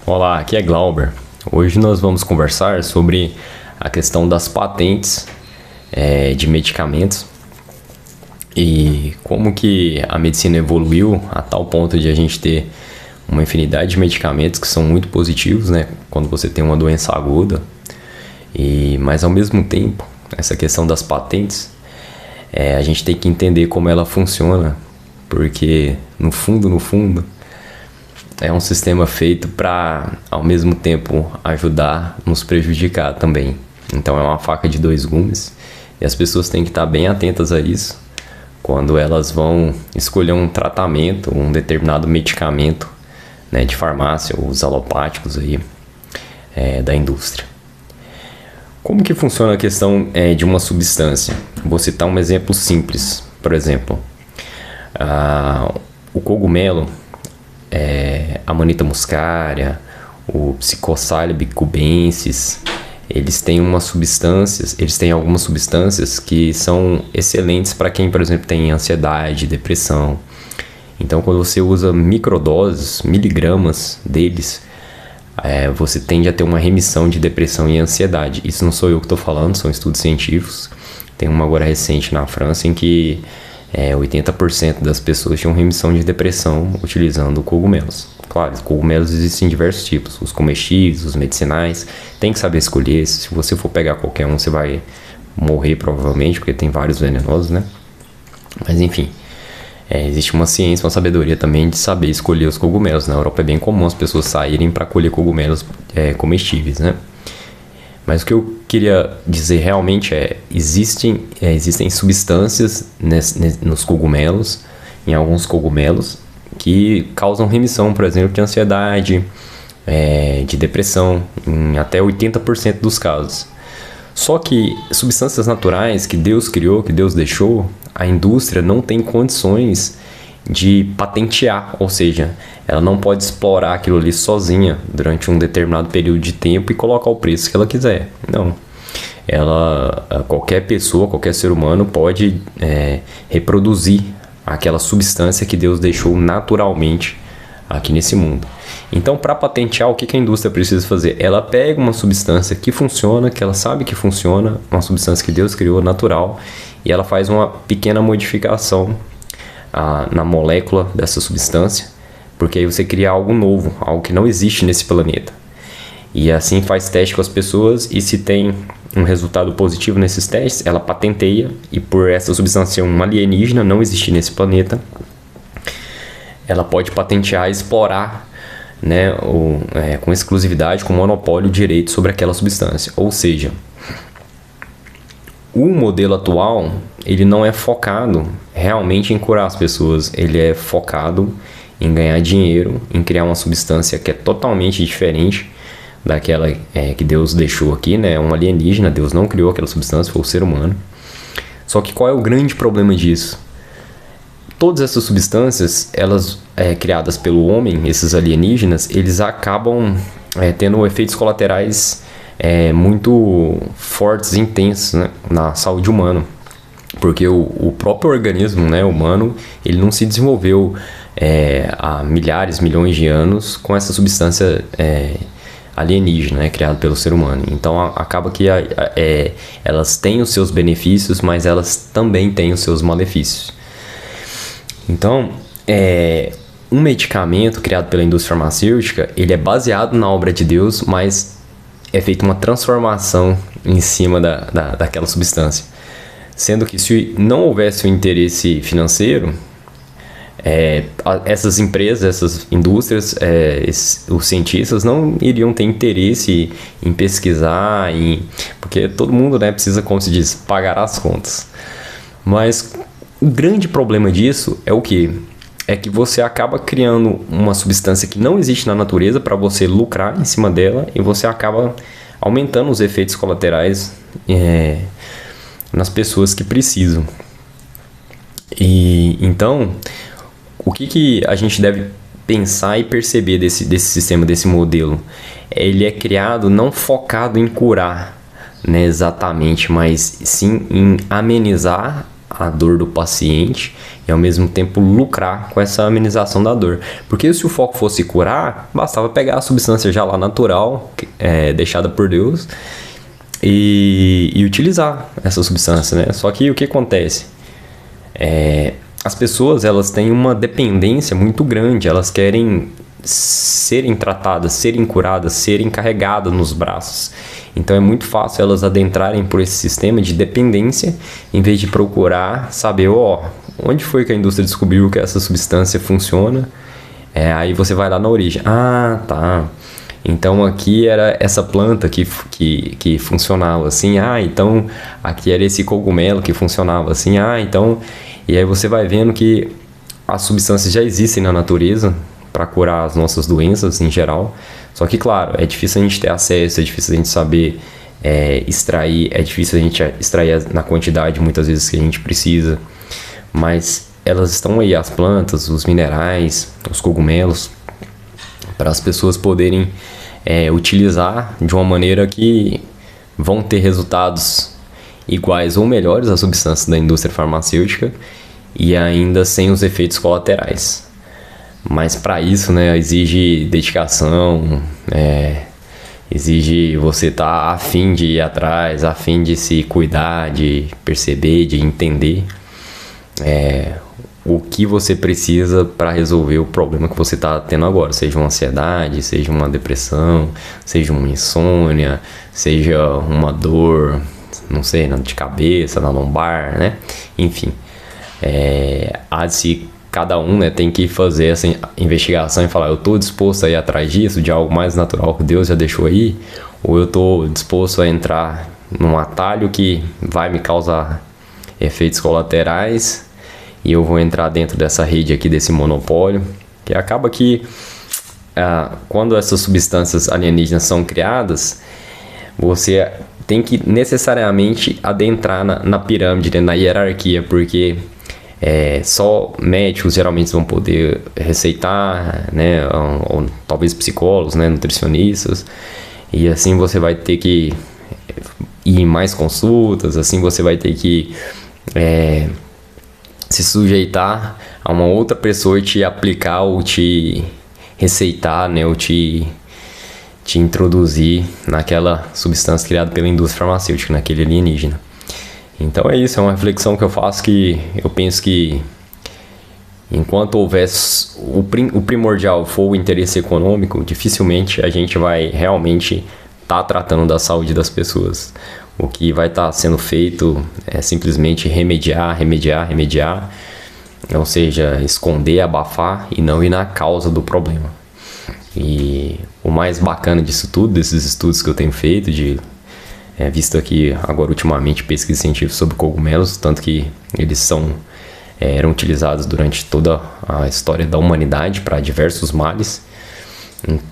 Olá, aqui é Glauber. Hoje nós vamos conversar sobre a questão das patentes de medicamentos e como que a medicina evoluiu a tal ponto de a gente ter uma infinidade de medicamentos que são muito positivos, né, quando você tem uma doença aguda. Mas ao mesmo tempo, essa questão das patentes, a gente tem que entender como ela funciona, porque no fundo, é um sistema feito para, ao mesmo tempo, ajudar, nos prejudicar também. Então é uma faca de dois gumes e as pessoas têm que estar bem atentas a isso quando elas vão escolher um tratamento, um determinado medicamento, né, de farmácia, os alopáticos aí, da indústria. Como que funciona a questão de uma substância? Vou citar um exemplo simples. Por exemplo, o cogumelo, a Amanita muscaria, o Psilocybe cubensis, eles têm algumas substâncias que são excelentes para quem, por exemplo, tem ansiedade, depressão. Então, quando você usa microdoses, miligramas deles, você tende a ter uma remissão de depressão e ansiedade. Isso não sou eu que estou falando, são estudos científicos. Tem uma agora recente na França em que 80% das pessoas tinham remissão de depressão utilizando cogumelos. Claro, os cogumelos existem em diversos tipos, os comestíveis, os medicinais. Tem que saber escolher. Se você for pegar qualquer um, você vai morrer provavelmente, porque tem vários venenosos, né? Mas enfim, existe uma ciência, uma sabedoria também de saber escolher os cogumelos. Na Europa é bem comum as pessoas saírem para colher cogumelos comestíveis, né? Mas o que eu queria dizer realmente existem substâncias nos cogumelos, em alguns cogumelos, que causam remissão, por exemplo, de ansiedade, de depressão, em até 80% dos casos. Só que substâncias naturais que Deus criou, que Deus deixou, a indústria não tem condições de patentear, ou seja, ela não pode explorar aquilo ali sozinha durante um determinado período de tempo e colocar o preço que ela quiser. Não. Qualquer pessoa, qualquer ser humano pode reproduzir aquela substância que Deus deixou naturalmente aqui nesse mundo. Então, para patentear, o que a indústria precisa fazer? Ela pega uma substância que funciona, que ela sabe que funciona, uma substância que Deus criou natural, e ela faz uma pequena modificação na molécula dessa substância, porque aí você cria algo novo, algo que não existe nesse planeta. E assim faz teste com as pessoas, e se tem um resultado positivo nesses testes, ela patenteia, e por essa substância ser um alienígena, não existir nesse planeta, ela pode patentear e explorar, né, com exclusividade, com monopólio, o direito sobre aquela substância. Ou seja, o modelo atual, ele não é focado realmente em curar as pessoas, ele é focado em ganhar dinheiro, em criar uma substância que é totalmente diferente daquela que Deus deixou aqui, né? Um alienígena, Deus não criou aquela substância, foi o ser humano. Só que qual é o grande problema disso? Todas essas substâncias, elas criadas pelo homem, esses alienígenas, eles acabam tendo efeitos colaterais muito fortes e intensos, né, na saúde humana. Porque o próprio organismo, né, humano, ele não se desenvolveu há milhares, milhões de anos com essa substância alienígena, né, criada pelo ser humano. Então acaba que elas têm os seus benefícios, mas elas também têm os seus malefícios. Então, um medicamento criado pela indústria farmacêutica, ele é baseado na obra de Deus, mas é feita uma transformação em cima daquela substância. Sendo que se não houvesse o interesse financeiro, essas empresas, essas indústrias, os cientistas não iriam ter interesse em pesquisar, porque todo mundo, né, precisa, como se diz, pagar as contas. Mas o grande problema disso é o quê? É que você acaba criando uma substância que não existe na natureza para você lucrar em cima dela, e você acaba aumentando os efeitos colaterais nas pessoas que precisam. E então, o que a gente deve pensar e perceber desse sistema, desse modelo? Ele é criado não focado em curar, né, exatamente, mas sim em amenizar a dor do paciente e ao mesmo tempo lucrar com essa amenização da dor. Porque se o foco fosse curar, bastava pegar a substância já lá natural, deixada por Deus, e utilizar essa substância, né? Só que o que acontece? As pessoas, elas têm uma dependência muito grande, elas querem serem tratadas, serem curadas, serem carregadas nos braços. Então é muito fácil elas adentrarem por esse sistema de dependência, em vez de procurar saber, onde foi que a indústria descobriu que essa substância funciona. Aí você vai lá na origem. Ah, tá. Então aqui era essa planta que funcionava assim. Ah, então aqui era esse cogumelo que funcionava assim. Ah, então... E aí você vai vendo que as substâncias já existem na natureza para curar as nossas doenças em geral. Só que, claro, é difícil a gente ter acesso, é difícil a gente saber extrair, é difícil a gente extrair na quantidade muitas vezes que a gente precisa. Mas elas estão aí, as plantas, os minerais, os cogumelos, para as pessoas poderem utilizar de uma maneira que vão ter resultados iguais ou melhores às substâncias da indústria farmacêutica e ainda sem os efeitos colaterais. Mas para isso, né, exige dedicação, exige você estar a fim de ir atrás, a fim de se cuidar, de perceber, de entender o que você precisa para resolver o problema que você está tendo agora. Seja uma ansiedade, seja uma depressão, seja uma insônia, seja uma dor, não sei, de cabeça, na lombar, né? Enfim, cada um, né, tem que fazer essa investigação e falar, eu estou disposto a ir atrás disso, de algo mais natural que Deus já deixou aí, ou eu estou disposto a entrar num atalho que vai me causar efeitos colaterais e eu vou entrar dentro dessa rede aqui, desse monopólio, que acaba que quando essas substâncias alienígenas são criadas, você tem que necessariamente adentrar na pirâmide, né, na hierarquia, porque só médicos geralmente vão poder receitar, né, ou talvez psicólogos, né, nutricionistas, e assim você vai ter que ir em mais consultas, assim você vai ter que se sujeitar a uma outra pessoa te aplicar ou te receitar, né, ou te introduzir naquela substância criada pela indústria farmacêutica, naquele alienígena. Então é isso, é uma reflexão que eu faço, que eu penso que enquanto houvesse o primordial for o interesse econômico, dificilmente a gente vai realmente estar tratando da saúde das pessoas. O que vai estar sendo feito é simplesmente remediar, ou seja, esconder, abafar e não ir na causa do problema. E o mais bacana disso tudo, desses estudos que eu tenho feito, visto aqui agora ultimamente pesquisa científica sobre cogumelos, tanto que eles eram utilizados durante toda a história da humanidade para diversos males.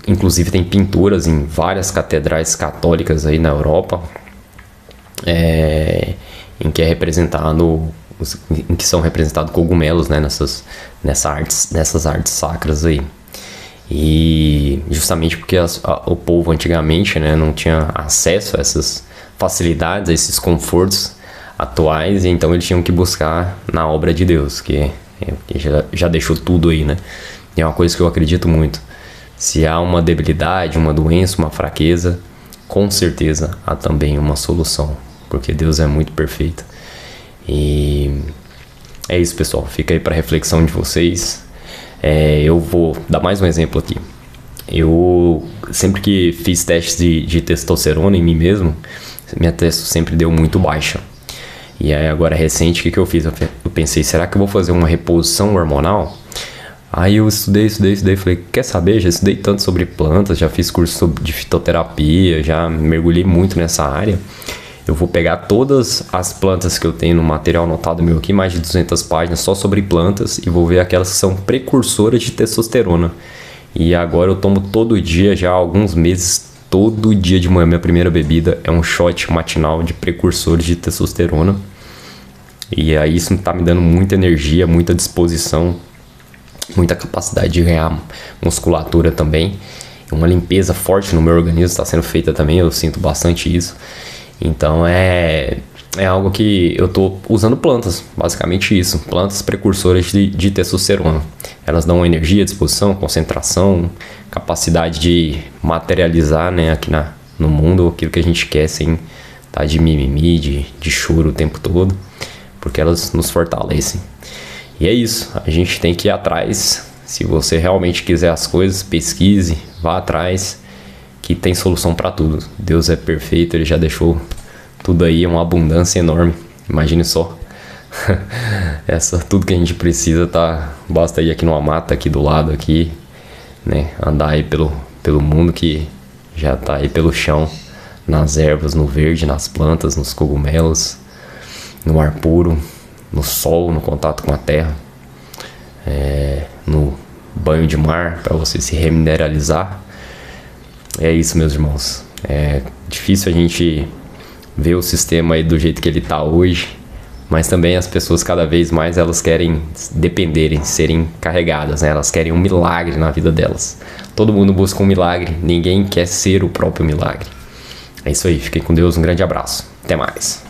Inclusive tem pinturas em várias catedrais católicas aí na Europa, em que em que são representados cogumelos, né, nessas artes sacras aí. E justamente porque o povo antigamente, né, não tinha acesso a essas facilidades, a esses confortos atuais, e então eles tinham que buscar na obra de Deus, que já deixou tudo aí, né? E é uma coisa que eu acredito muito. Se há uma debilidade, uma doença, uma fraqueza, com certeza há também uma solução, porque Deus é muito perfeito. E é isso, pessoal. Fica aí para reflexão de vocês. Eu vou dar mais um exemplo aqui. Eu sempre que fiz testes de testosterona em mim mesmo, minha testo sempre deu muito baixa. E aí agora recente, o que eu fiz? Eu pensei, será que eu vou fazer uma reposição hormonal? Aí eu estudei, falei, quer saber? Já estudei tanto sobre plantas, já fiz curso de fitoterapia, já mergulhei muito nessa área. Eu vou pegar todas as plantas que eu tenho no material anotado meu aqui, mais de 200 páginas só sobre plantas, e vou ver aquelas que são precursoras de testosterona. E agora eu tomo todo dia, já há alguns meses, todo dia de manhã. Minha primeira bebida é um shot matinal de precursores de testosterona. E aí isso tá me dando muita energia, muita disposição, muita capacidade de ganhar musculatura também. Uma limpeza forte no meu organismo está sendo feita também, eu sinto bastante isso. Então é é algo que eu tô usando plantas, basicamente isso. Plantas precursoras de testosterona. Elas dão energia, disposição, concentração, capacidade de materializar, né, aqui no mundo aquilo que a gente quer sem estar de mimimi, de choro o tempo todo, porque elas nos fortalecem. E é isso, a gente tem que ir atrás. Se você realmente quiser as coisas, pesquise, vá atrás, que tem solução para tudo. Deus é perfeito, Ele já deixou tudo aí, uma abundância enorme. Imagine só. Tudo que a gente precisa basta ir aqui numa mata aqui do lado aqui, né? Andar aí pelo mundo que já tá aí pelo chão, nas ervas, no verde, nas plantas, nos cogumelos, no ar puro, no sol, no contato com a terra, no banho de mar para você se remineralizar. É isso, meus irmãos. É difícil a gente ver o sistema aí do jeito que ele tá hoje, mas também as pessoas cada vez mais elas querem dependerem, serem carregadas, né? Elas querem um milagre na vida delas. Todo mundo busca um milagre, ninguém quer ser o próprio milagre. É isso aí, fiquem com Deus, um grande abraço, até mais.